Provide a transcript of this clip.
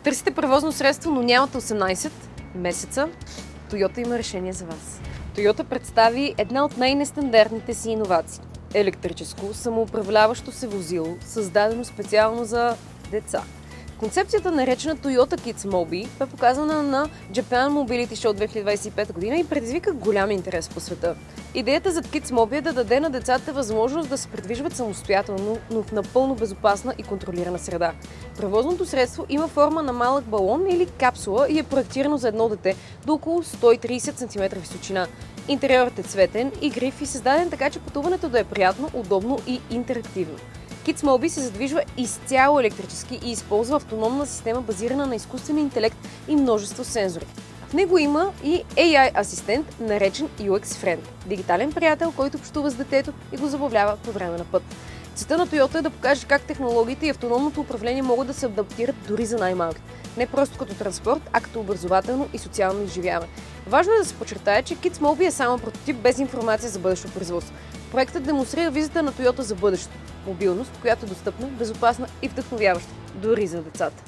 Търсите превозно средство, но нямате 18 месеца? Toyota има решение за вас. Toyota представи една от най-нестандартните си иновации – електрическо, самоуправляващо се возило, създадено специално за деца. Концепцията, наречена Toyota Kids Mobi, бе показана на Japan Mobility Show 2025 година и предизвика голям интерес по света. Идеята за Kids Mobi е да даде на децата възможност да се придвижват самостоятелно, но в напълно безопасна и контролирана среда. Превозното средство има форма на малък балон или капсула и е проектирано за едно дете до около 130 см височина. Интериорът е цветен, игрив и създаден така, че пътуването да е приятно, удобно и интерактивно. Kids Mobi се задвижва изцяло електрически и използва автономна система, базирана на изкуствен интелект и множество сензори. В него има и AI асистент, наречен UX Friend – дигитален приятел, който общува с детето и го забавлява по време на път. Целта на Toyota е да покаже как технологиите и автономното управление могат да се адаптират дори за най-малки. Не просто като транспорт, а като образователно и социално изживяване. Важно е да се подчертае, че Kids Mobi е само прототип без информация за бъдещо производство. Проектът демонстрира визията на Toyota за бъдещето – мобилност, която е достъпна, безопасна и вдъхновяваща, дори за децата.